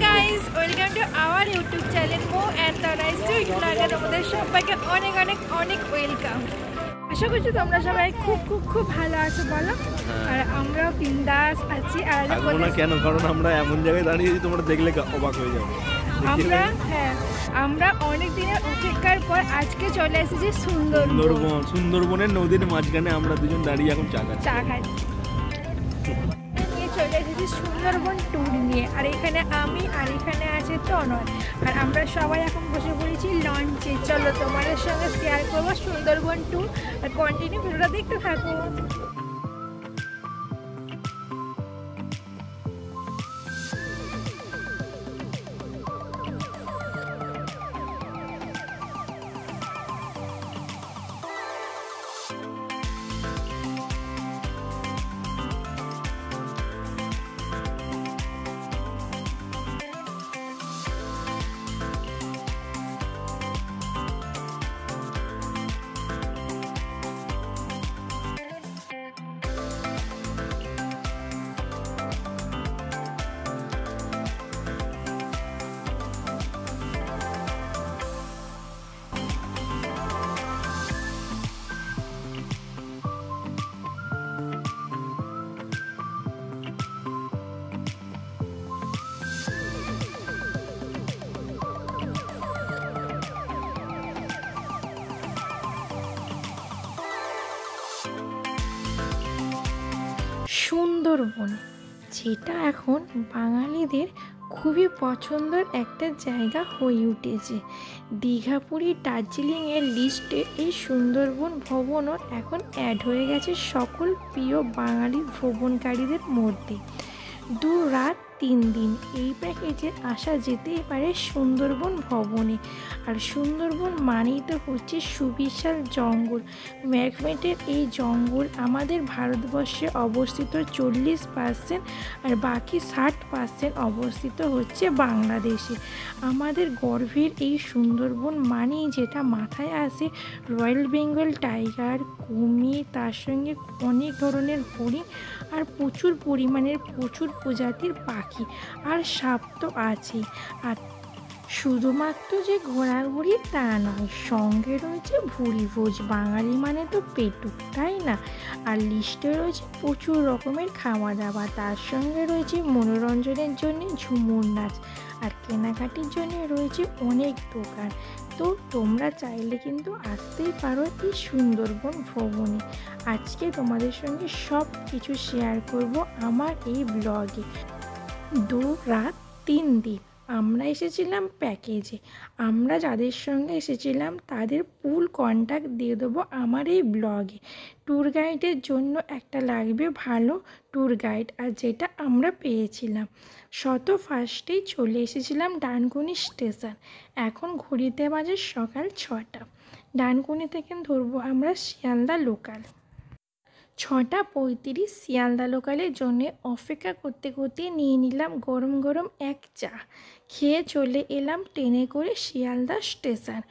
Guys, welcome to our YouTube channel মো and the rice sweet ব্লগে তোমাদের সবাইকে অনেক অনেক অনেক ওয়েলকাম। আশা করছি তোমরা সবাই খুব খুব খুব ভালো আছো বলো। আর আমরা বিন্দাস আছি। আর কেন, কারণ আমরা এমন জায়গায় দাঁড়িয়েছি তোমরা দেখলে অবাক হয়ে যাবে। আমরা অনেক দিনের অপেক্ষার পর আজকে চলে এসেছি সুন্দরবনের নদীর মাঝখানে আমরা দুজন দাঁড়িয়ে এখন চা খাই। চলে এসেছি সুন্দরবন ট্যুর নিয়ে। আর এখানে আমি আর এখানে আছে তনয়। আর আমরা সবাই এখন বসে পড়েছি লঞ্চে। চলো তোমাদের সঙ্গে শেয়ার করবো সুন্দরবন ট্যুর। আর কন্টিনিউ ভিডিওটা দেখতে থাকো। সুন্দরবন, যেটা এখন বাঙালিদের খুবই পছন্দের একটা জায়গা হয়ে উঠেছে। দীঘা, পুরী, দার্জিলিংয়ের লিস্টে এই সুন্দরবন ভ্রমণও এখন অ্যাড হয়ে গেছে সকল প্রিয় বাঙালি ভ্রমণকারীদের মধ্যে। 2 রাত 3 দিন এই প্যাকেজে আসা যেতেই পারে সুন্দরবন ভ্রমণে। আর সুন্দরবন মানেই তো হচ্ছে সুবিশাল জঙ্গল। ম্যাগমেটের এই জঙ্গল আমাদের ভারতবর্ষে অবস্থিত 40%, আর বাকি 60% অবস্থিত হচ্ছে বাংলাদেশে। আমাদের গর্ভের এই সুন্দরবন মানেই যেটা মাথায় আসে রয়্যাল বেঙ্গল টাইগার, কুমির, তার সঙ্গে অনেক ধরনের হরিণ আর প্রচুর পরিমাণের প্রচুর প্রজাতির পাখি আর সাপ তো আছেই। আর শুধুমাত্র যে ঘোরাঘুরি তা নয়, সঙ্গে রয়েছে ভুরি ভোজ। বাঙালি মানে তো পেটুক, তাই না? আর লিস্টে রয়েছে প্রচুর রকমের খাওয়া দাওয়া। তার সঙ্গে রয়েছে মনোরঞ্জনের জন্য ঝুমুর নাচ, আর কেনাকাটির জন্য রয়েছে অনেক দোকান। তো তোমরা চাইলে কিন্তু আসতেই পারো এই সুন্দরবন ভ্রমণে। আজকে তোমাদের সঙ্গে সব কিছু শেয়ার করব আমার এই ব্লগে। 2 রাত 3 দিন আমরা এসেছিলাম প্যাকেজে। আমরা যাদের সঙ্গে এসেছিলাম তাদের ফুল কন্ট্যাক্ট দিয়ে দেবো আমার এই ব্লগে। ট্যুর গাইডের জন্য একটা লাগবে ভালো ট্যুর গাইড, আর যেটা আমরা পেয়েছিলাম। ফার্স্টেই চলে এসেছিলাম ডানকুনি স্টেশন। এখন ঘড়িতে বাজে সকাল 6টা। ডানকুনি থেকে ধরবো আমরা শিয়ালদা লোকাল। 6:35 শিয়ালদা লোকালের জন্যে অপেক্ষা করতে করতে নিয়ে নিলাম গরম গরম এক চা। খেয়ে চলে এলাম ট্রেনে করে শিয়ালদা স্টেশন।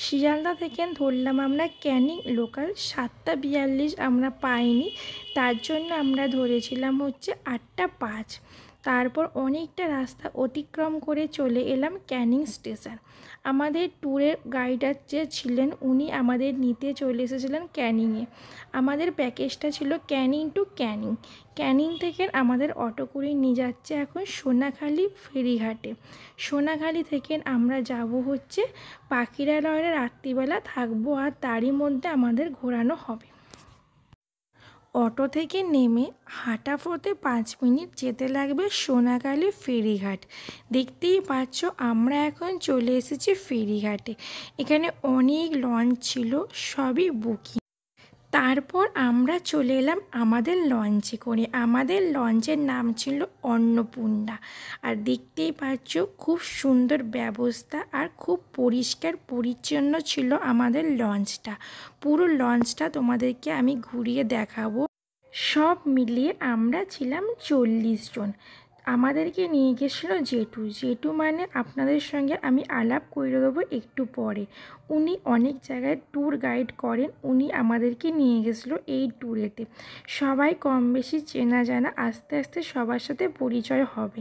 শিয়ালদা থেকে ধরলাম আমরা ক্যানিং লোকাল। 7:42 আমরা পাইনি, তার জন্য আমরা ধরেছিলাম হচ্ছে 8:05। তারপর অনেকটা রাস্তা অতিক্রম করে চলে এলাম ক্যানিং স্টেশন। আমাদের ট্যুরের গাইডার যে ছিলেন উনি আমাদের নিতে চলে এসেছিলেন ক্যানিংয়ে। আমাদের প্যাকেজটা ছিল ক্যানিং টু ক্যানিং। ক্যানিং থেকে আমাদের অটো করে নিয়ে যাচ্ছে এখন সোনাখালি ফেরিঘাটে। সোনাখালি থেকে আমরা যাব হচ্ছে পাখিরালয়ে, রাত্রিবেলা থাকবো আর তারই মধ্যে আমাদের ঘোরানো হবে। অটো থেকে নেমে হাঁটা পথে 5 মিনিট যেতে লাগবে সোনাখালি ফেরিঘাট। দেখতেই পাচ্ছ আমরা এখন চলে এসেছি ফেরিঘাটে। এখানে অনেক লঞ্চ ছিল, সবই বুকিং। তারপর আমরা চলে এলাম আমাদের লঞ্চে করে। আমাদের লঞ্চের নাম ছিল অন্নপূর্ণা। আর দেখতেই পাচ্ছ খুব সুন্দর ব্যবস্থা আর খুব পরিষ্কার পরিচ্ছন্ন ছিল আমাদের লঞ্চটা। পুরো লঞ্চটা তোমাদেরকে আমি ঘুরিয়ে দেখাবো। সব মিলিয়ে আমরা ছিলাম 40 জন। আমাদেরকে নিয়ে গেছিলো জেঠু। জেঠু মানে আপনাদের সঙ্গে আমি আলাপ করে দেবো একটু পরে। উনি অনেক জায়গায় ট্যুর গাইড করেন, উনি আমাদেরকে নিয়ে গেছিলো এই ট্যুরেতে। সবাই কম বেশি চেনা জানা, আস্তে আস্তে সবার সাথে পরিচয় হবে।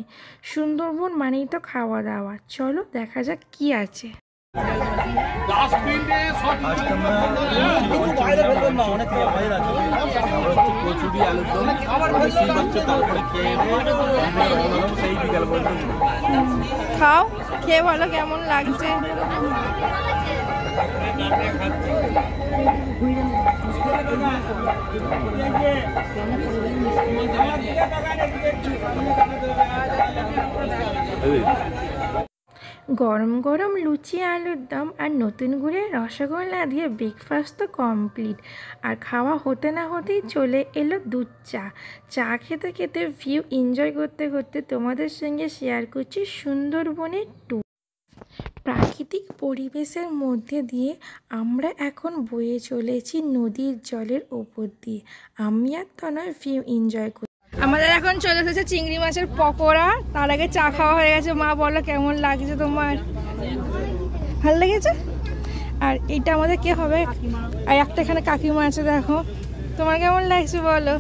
সুন্দরবন মানেই তো খাওয়া দাওয়া, চলো দেখা যাক কি আছে। কচুরি আলুর দম তারপরে খেয়ে সেই বিকাল পর্যন্ত। খাও, খেয়ে বলো কেমন লাগছে। গরম গরম লুচি আলুর দম আর নতুন গুড়ের রসগোল্লা দিয়ে ব্রেকফাস্ট তো কমপ্লিট। আর খাওয়া হতে না হতেই চলে এলো দুধ চা। চা খেতে খেতে ভিউ এনজয় করতে করতে তোমাদের সঙ্গে শেয়ার করছি সুন্দরবনের ট্যুর। প্রাকৃতিক পরিবেশের মধ্যে দিয়ে আমরা এখন বয়ে চলেছি নদীর জলের ওপর দিয়ে। আমি আর তনয় ভিউ এনজয় করি। আমাদের এখন চলে এসেছে চিংড়ি মাছের পকোড়া। তার আগে চা খাওয়া হয়ে গেছে। মা বলো কেমন লাগছে তোমার? ভালো লেগেছে? আর এটা আমাদের কে হবে? আর একটা এখানে কাকিমা আছে, দেখো। তোমার কেমন লাগছে বলো?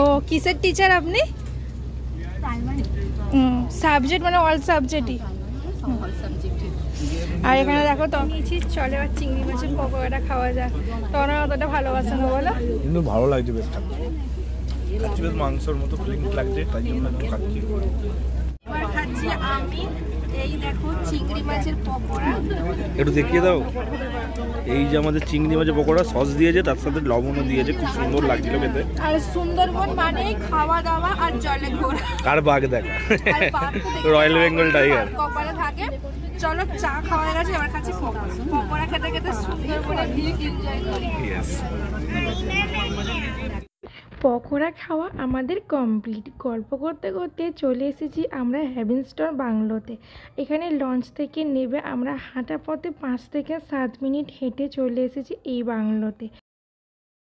ও কিসের টিচার আপনি? সাবজেক্ট মানে অল সাবজেক্টই। আর এখানে দেখো তো নিয়েছি, চলে আর চিংড়ি মাছের পকোড়াটা খাওয়া যায়। তোমরা অতটা ভালোবাসো না বলো? কিন্তু ভালো লাগছে, বেশ খাচ্ছি, বেশ মাংসের মতো ফিলিং লাগছে, তাই জন্য একটু খাচ্ছি। এবার খাচ্ছি আমি এই দেখো চিংড়ি মাছের পকোড়া। একটু দেখিয়ে দাও। এই যে আমাদের চিংড়ি মাছের পকোড়া সস দিয়েছে, তার সাথে লবণও দিয়েছে, খুব সুন্দর লাগছিল খেতে। আর সুন্দরবন মানে খাওয়া দাওয়া আর জলে ঘোরা। কার বাঘ দেখা? রয়্যাল বেঙ্গল টাইগার কপালে থাকে। চলো চা খাওয়া হয়ে গেছে, এবার খাচ্ছি পকোড়া খেতে খেতে সুন্দরবনের ভিউ এনজয় করি। পকোড়া খাওয়া আমাদের কমপ্লিট। গল্প করতে করতে চলে এসেছি আমরা হ্যাভেন স্টোর বাংলোতে। এখানে লঞ্চ থেকে নেবে আমরা হাঁটা পথে 5 থেকে 7 মিনিট হেঁটে চলে এসেছি এই বাংলোতে।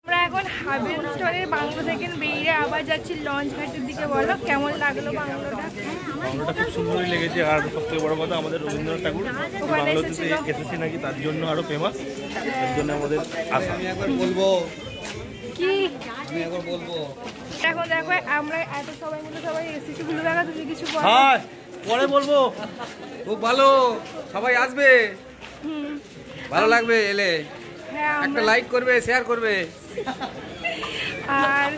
আমরা এখন হ্যাভেন স্টোরের বাংলো থেকে বেরিয়ে আবার যাচ্ছি লঞ্চ ঘাটের দিকে। বলো কেমন লাগলো বাংলোটা? বাংলোটা খুব সুন্দরই লেগেছে। আর সবথেকে বড় কথা, আমাদের রবীন্দ্রনাথ ঠাকুর বাংলোতে এসেছে নাকি, তার জন্য আরো ফেমাস। এর জন্য আমাদের আশা। বলবো কি আমি একবার বলবো। এখন দেখো আমরা এত সবাই মিলে সবাই এসেছি। গুলো দেখা তুমি কিছু বলো? হ্যাঁ পরে বলবো। খুব ভালো, সবাই আসবে, ভালো লাগবে এলে। হ্যাঁ, একটা লাইক করবে, শেয়ার করবে। আর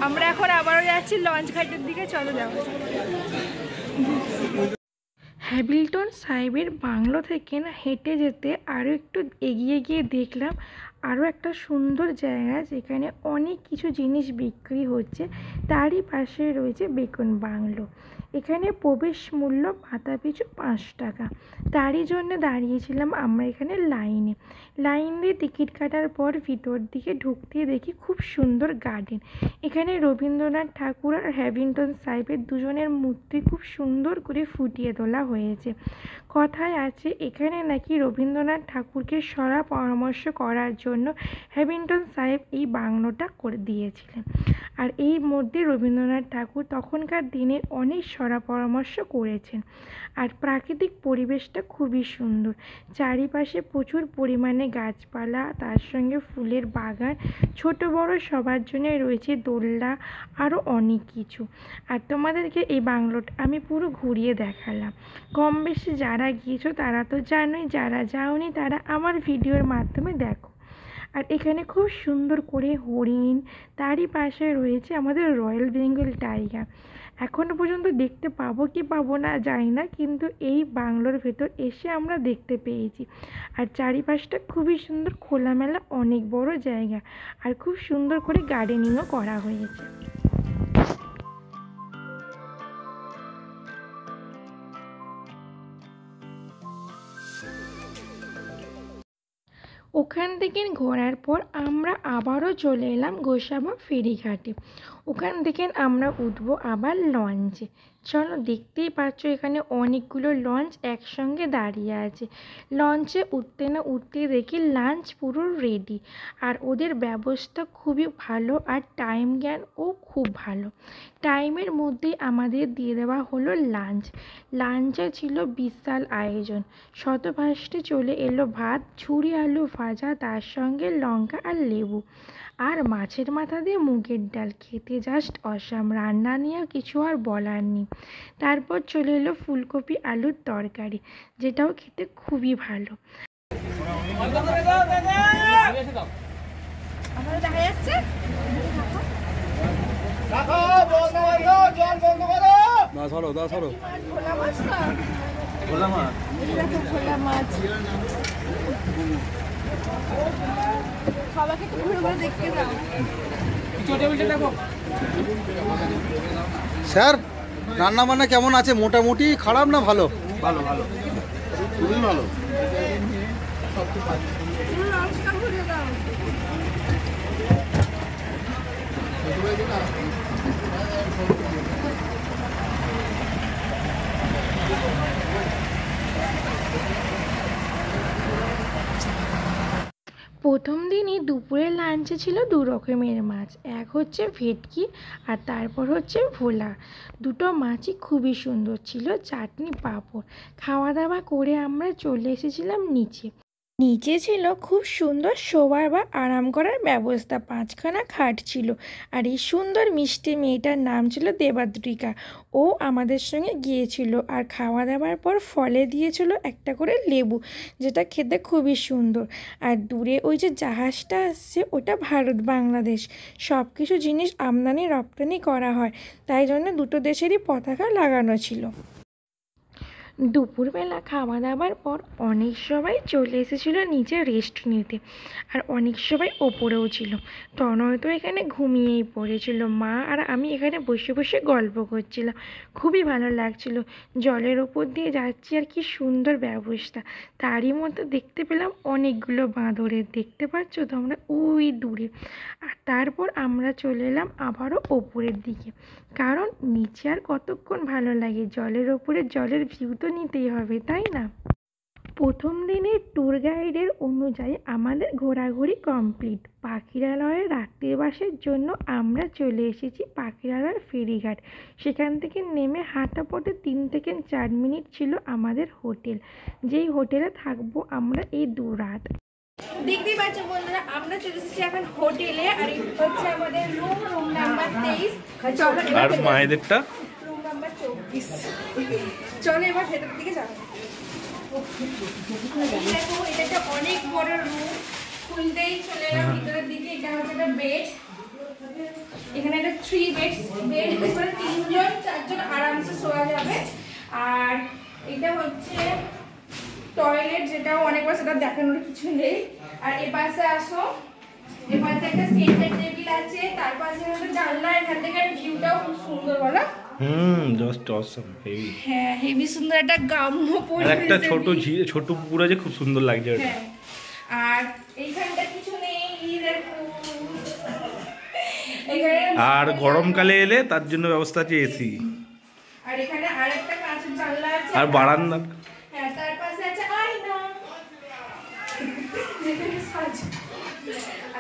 আমরা এখন আবারও যাচ্ছি লঞ্চ ঘাটের দিকে, চলো যাবো। হ্যামিল্টন সাহেবের বাংলো থেকে না হেঁটে যেতে আরও একটু এগিয়ে গিয়ে দেখলাম আরও একটা সুন্দর জায়গা, যেখানে অনেক কিছু জিনিস বিক্রি হচ্ছে। তারই পাশে রয়েছে বেকন বাংলো। এখানে প্রবেশ মূল্য মাথা পিছু 5 টাকা। তারই জন্য দাঁড়িয়েছিলাম আমরা এখানে লাইন দিয়ে টিকিট কাটার পর ভিতর দিকে ঢুকতে দেখি খুব সুন্দর গার্ডেন। এখানে রবীন্দ্রনাথ ঠাকুর আর হ্যামিল্টন সাহেবের দুজনের মূর্তি খুব সুন্দর করে ফুটিয়ে তোলা হয়েছে। কথায় আছে এখানে নাকি রবীন্দ্রনাথ ঠাকুরকে সরা পরামর্শ করার জন্য হ্যামিল্টন সাহেব এই বাংলোটা করে দিয়েছিলেন। আর এই মধ্যে রবীন্দ্রনাথ ঠাকুর তখনকার দিনে অনেক সরা পরামর্শ করেছেন। আর প্রাকৃতিক পরিবেশটা খুবই সুন্দর। চারিপাশে প্রচুর পরিমাণে গাছপালা, তার সঙ্গে ফুলের বাগান, ছোট বড় সবার জন্য রয়েছে দোলনা, আরও অনেক কিছু। আর তোমাদেরকে এই বাংলোটা আমি পুরো ঘুরিয়ে দেখালাম। কম বেশি যারা গিয়েছো তারা তো জানোই, যারা যাওনি তারা আমার ভিডিওর মাধ্যমে দেখো। আর এখানে খুব সুন্দর করে হরিণ, তারই পাশে রয়েছে আমাদের রয়্যাল বেঙ্গল টাইগার। এখনও পর্যন্ত দেখতে পাবো কি পাবো না জানি না, কিন্তু এই বাংলোর ভেতর এসে আমরা দেখতে পেয়েছি। আর চারিপাশটা খুবই সুন্দর, খোলামেলা অনেক বড় জায়গা, আর খুব সুন্দর করে গার্ডেনিংও করা হয়েছে। ওখান থেকে ঘোরার পর আমরা আবারও চলে এলাম গোসাবা ফেরিঘাটে। ওখান থেকে আমরা উঠবো আবার লঞ্চে। চলো, দেখতেই পাচ্ছ এখানে অনেকগুলো লঞ্চ একসঙ্গে দাঁড়িয়ে আছে। লঞ্চে উঠতে না উঠতে দেখি লাঞ্চ পুরো রেডি, আর ওদের ব্যবস্থা খুবই ভালো আর টাইম জ্ঞানও খুব ভালো। টাইমের মধ্যেই আমাদের দিয়ে দেওয়া হলো লাঞ্চ। লাঞ্চে ছিল বিশাল আয়োজন। শতভাষ্টে চলে এলো ভাত, ঝুরি আলু ভাজা, তার সঙ্গে লঙ্কা আর লেবু, আর মাছের মাথা দিয়ে মুগের ডাল। খেতে জাস্ট অসাম, রান্না নিয়েও কিছু আর বলার নেই। তারপর চলে এলো ফুলকপি আলুর তরকারি, যেটাও খেতে খুবই ভালো। দেখা যাচ্ছে সবাইকে একটু ঘুরে ঘুরে দেখতে দাও। স্যার, রান্না বান্না কেমন আছে? মোটামুটি, খারাপ না ভালো? ভালো ভালো, খুবই ভালো। প্রথম দিনই দুপুরের লাঞ্চে ছিল 2 রকমের মাছ। এক হচ্ছে ভেটকি, আর তারপর হচ্ছে ভোলা। দুটো মাছই খুবই সুন্দর ছিল, চাটনি পাঁপড়। খাওয়া দাওয়া করে আমরা চলে এসেছিলাম নিচে। নিচে ছিল খুব সুন্দর শোবার বা আরাম করার ব্যবস্থা, 5খানা খাট ছিল। আর এই সুন্দর মিষ্টি মেয়েটার নাম ছিল দেবাদ্রিকা, ও আমাদের সঙ্গে গিয়েছিল। আর খাওয়া দাওয়ার পর ফলে দিয়েছিল একটা করে লেবু, যেটা খেতে খুবই সুন্দর। আর দূরে ওই যে জাহাজটা আসছে, ওটা ভারত বাংলাদেশ, সব কিছু জিনিস আমদানি রপ্তানি করা হয়, তাই জন্য দুটো দেশেরই পতাকা লাগানো ছিল। দুপুরবেলা খাওয়া দাওয়ার পর অনেক সবাই চলে এসেছিল নিচে রেস্ট নিতে, আর অনেক সবাই ওপরেও ছিল। তনয় তো এখানে ঘুমিয়েই পড়েছিল, মা আর আমি এখানে বসে বসে গল্প করছিলাম। খুবই ভালো লাগছিল, জলের ওপর দিয়ে যাচ্ছি আর কি সুন্দর ব্যবস্থা। তারই মধ্যে দেখতে পেলাম অনেকগুলো বাঁদরের, দেখতে পাচ্ছ তোমরা ওই দূরে। আর তারপর আমরা চলে এলাম আবারও ওপরের দিকে, কারণ নিচে আর কতক্ষণ ভালো লাগে, জলের ওপরে জলের ভিউ তো নিতেই হবে, তাই না? প্রথম দিনের ট্যুর গাইডের অনুযায়ী আমাদের ঘোরাঘুরি কমপ্লিট। পাখিরালয়ের রাত্রিবাসের জন্য আমরা চলে এসেছি পাখিরালয় ফেরিঘাট। সেখান থেকে নেমে হাঁটা পথে 3 থেকে 4 মিনিট ছিল আমাদের হোটেল, যেই হোটেলে থাকবো আমরা এই 2 রাত। দেখতেই পাচ্ছ বন্ধুরা, আমরা চলে এসেছি এখন হোটেলে, আর এই হচ্ছে আমাদের রুম নাম্বার 23। আর মায়েদেরটা রুম নাম্বার 24। চলো এবার ভেতর দিকে যাবো। দেখো, এটা একটা অনেক বড় রুম। খুলতেই চলে এলাম ভিতরের দিকে। এটা হচ্ছে একটা বেড, এখানে একটা 3 বেড, 3জন 4জন আরামসে শোয়া যাবে। আর এটা হচ্ছে টয়লেট, যেটাও অনেকবার, সেটা দেখানোর কিছু নেই। আর এ পাশে আসো, এ পাশে একটা সেন্টার টেবিল আছে, তার পাশে একটা জানলা, এখান থেকে ভিউটাও খুব সুন্দর, বলো? জাস্ট অসম, হেভি। হ্যাঁ, হেভি সুন্দর একটা গ্রাম্য পরিবেশ। একটা ছোট পুকুর আছে, খুব সুন্দর লাগছে ওটা। হ্যাঁ, আর এইখানটা কিছু নেই, দেখো। আর গরমকালে এলে তার জন্য ব্যবস্থা আছে এসি। আর এখানে আরেকটা কাঁচের জানলা আছে, আর বারান্দা। হ্যাঁ, তার পাশে আছে আয়না।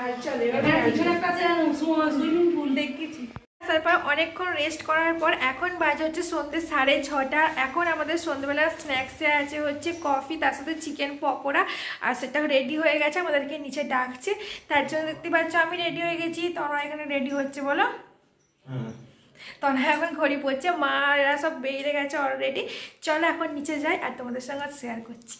আর চলো এবার পিছনে একটা সুইমিং পুল দেখেছি। তারপর অনেকক্ষণ রেস্ট করার পর এখন বাজে হচ্ছে সন্ধ্যে 6:30। এখন আমাদের সন্ধ্যেবেলার স্ন্যাক্সে আছে হচ্ছে কফি, তার সাথে চিকেন পকোড়া, আর সেটা রেডি হয়ে গেছে, আমাদেরকে নিচে ডাকছে। তার জন্য দেখতে পাচ্ছ আমি রেডি হয়ে গেছি, তনয় এখানে রেডি হচ্ছে, বলো? তনয় এখন ঘড়ি পড়ছে, মা এরা সব বেরিয়ে গেছে অলরেডি। চলো এখন নিচে যাই আর তোমাদের সঙ্গে শেয়ার করছি।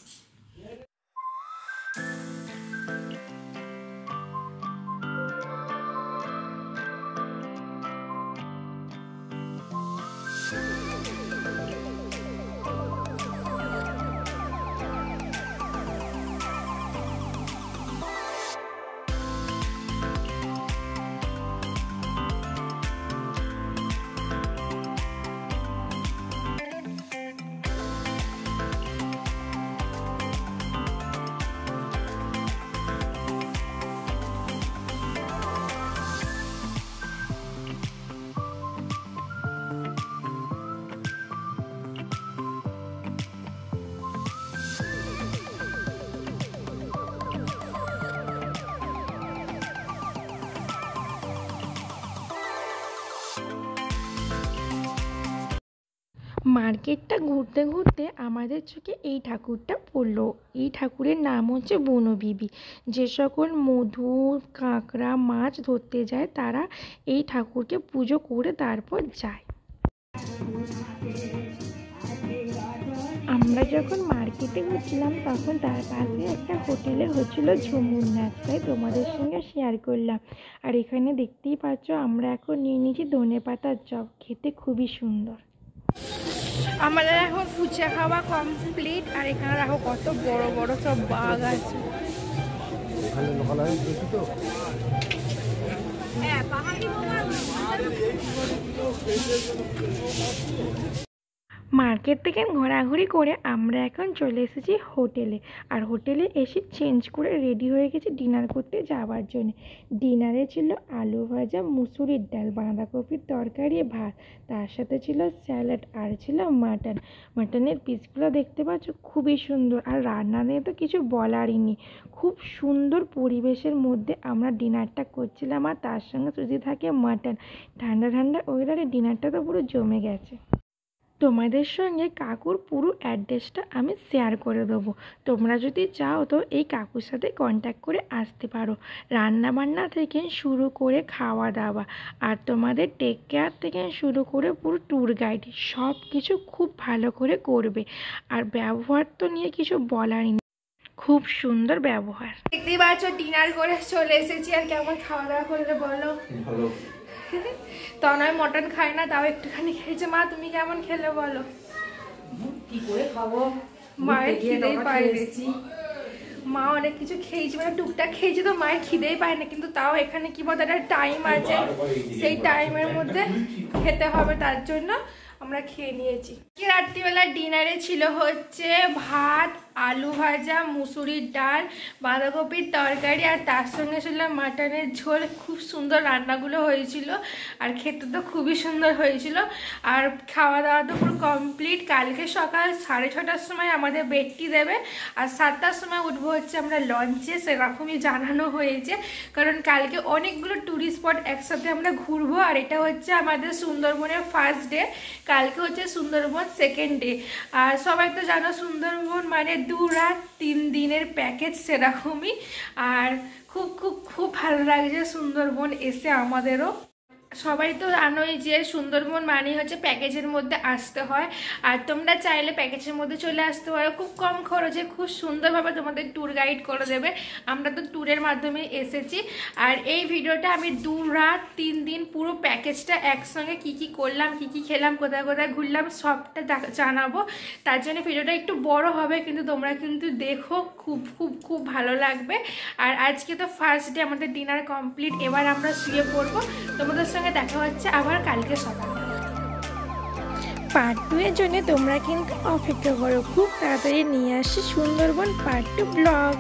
মার্কেটটা ঘুরতে ঘুরতে আমাদের চোখে এই ঠাকুরটা পড়লো। এই ঠাকুরের নাম হচ্ছে বনবিবি। যে সকল মধু কাঁকড়া মাছ ধরতে যায় তারা এই ঠাকুরকে পুজো করে তারপর যায়। আমরা যখন মার্কেটে ঘুরছিলাম তখন তার পাশে একটা হোটেলে হচ্ছিল ঝুমুর নাচ, তাই তোমাদের সঙ্গে শেয়ার করলাম। আর এখানে দেখতেই পাচ্ছ আমরা এখন নিয়ে নিয়েছি ধনেপাতার চপ, খেতে খুবই সুন্দর। আমাদের এখন ফুচকা খাওয়া কমপ্লিট। আর এখানে দেখো কত বড় বড় সব বাঘ আছে। মার্কেট থেকে ঘোরাঘুরি করে আমরা এখন চলে এসেছি হোটেলে। আর হোটেলে এসে চেঞ্জ করে রেডি হয়ে গেছি ডিনার করতে যাওয়ার জন্য। ডিনারে ছিল আলু ভাজা, মুসুরির ডাল, বাঁধাকপির তরকারি, ভাত, তার সাথে ছিল স্যালাড আর ছিল মাটন। মাটনের পিসগুলো দেখতে পাচ্ছ খুবই সুন্দর। আর রান্না নিয়ে তো কিছু বলারই নেই, খুব সুন্দর পরিবেশের মধ্যে আমরা ডিনারটা করছিলাম। আর তার সঙ্গে যদি থাকে মাটন, ঠান্ডা ঠান্ডা ওয়েদারে ডিনারটা তো পুরো জমে গেছে। তোমাদের সঙ্গে কাকুর পুরো অ্যাড্রেসটা আমি শেয়ার করে দেবো। তোমরা যদি চাও তো এই কাকুর সাথে কন্ট্যাক্ট করে আসতে পারো। রান্নাবান্না থেকে শুরু করে খাওয়া দাওয়া আর তোমাদের টেক কেয়ার থেকে শুরু করে পুরো ট্যুর গাইড সব কিছু খুব ভালো করে করবে। আর ব্যবহার তো নিয়ে কিছু বলারই নেই, খুব সুন্দর ব্যবহার। দেখতেই পাচ্ছ ডিনার করে চলে এসেছি। আর কেমন খাওয়া দাওয়া করলে বলো? তনয় মটন খায় না, তাও একটুখানি খেয়েছে। মা তুমি কেমন খেলে বলো? কি করে খাবো, মায়ের খিদেই পাইছি। মা অনেক কিছু খেয়েছে, মানে টুকটাক খেয়েছে, তো মায়ের খিদেই পায় না। কিন্তু তাও এখানে কি বলতো একটা টাইম আছে, সেই টাইমের মধ্যে খেতে হবে, তার জন্য আমরা খেয়ে নিয়েছি। রাত্রিবেলা ডিনারে ছিল হচ্ছে ভাত, আলু ভাজা, মুসুরির ডাল, বাঁধাকপির তরকারি আর তার সঙ্গে ছিল মাটনের ঝোল। খুব সুন্দর রান্নাগুলো হয়েছিল আর খেতে তো খুবই সুন্দর হয়েছিল। আর খাওয়া দাওয়া তো পুরো কমপ্লিট। কালকে সকাল 6:30টার সময় আমাদের বেডটি দেবে আর 7টার সময় উঠবো হচ্ছে আমরা লঞ্চে, সেরকমই জানানো হয়েছে। কারণ কালকে অনেকগুলো ট্যুরিস্ট স্পট একসাথে আমরা ঘুরবো। আর এটা হচ্ছে আমাদের সুন্দরবনের ফার্স্ট ডে, কালকে হচ্ছে সুন্দরবন সেকেন্ড ডে। আর সবাই তো জানো সুন্দরবন মানে 2 রাত 3 দিনের প্যাকেজ, সেরকমই। আর খুব খুব খুব ভালো লাগছে সুন্দরবন এসে আমাদেরও। সবাই তো জানোই যে সুন্দরবন মানে হচ্ছে প্যাকেজের মধ্যে আসতে হয়। আর তোমরা চাইলে প্যাকেজের মধ্যে চলে আসতে পারো, খুব কম খরচে খুব সুন্দরভাবে তোমাদের ট্যুর গাইড করে দেবে। আমরা তো ট্যুরের মাধ্যমে এসেছি। আর এই ভিডিওটা আমি 2 রাত 3 দিন পুরো প্যাকেজটা একসঙ্গে কি কি করলাম, কি কি খেলাম, কোথায় কোথায় ঘুরলাম সবটা জানাবো। তার জন্য ভিডিওটা একটু বড় হবে, কিন্তু তোমরা কিন্তু দেখো, খুব খুব খুব ভালো লাগবে। আর আজকে তো ফার্স্ট ডে, আমাদের ডিনার কমপ্লিট। এবার আমরা শুয়ে পড়বো। তোমাদের সঙ্গে দেখা হচ্ছে আবার কালকে সকালে। পার্ট 2 এর জন্য তোমরা কিন্তু অপেক্ষা করো, খুব তাড়াতাড়ি নিয়ে আসছি সুন্দরবন পার্ট 2 ব্লগ।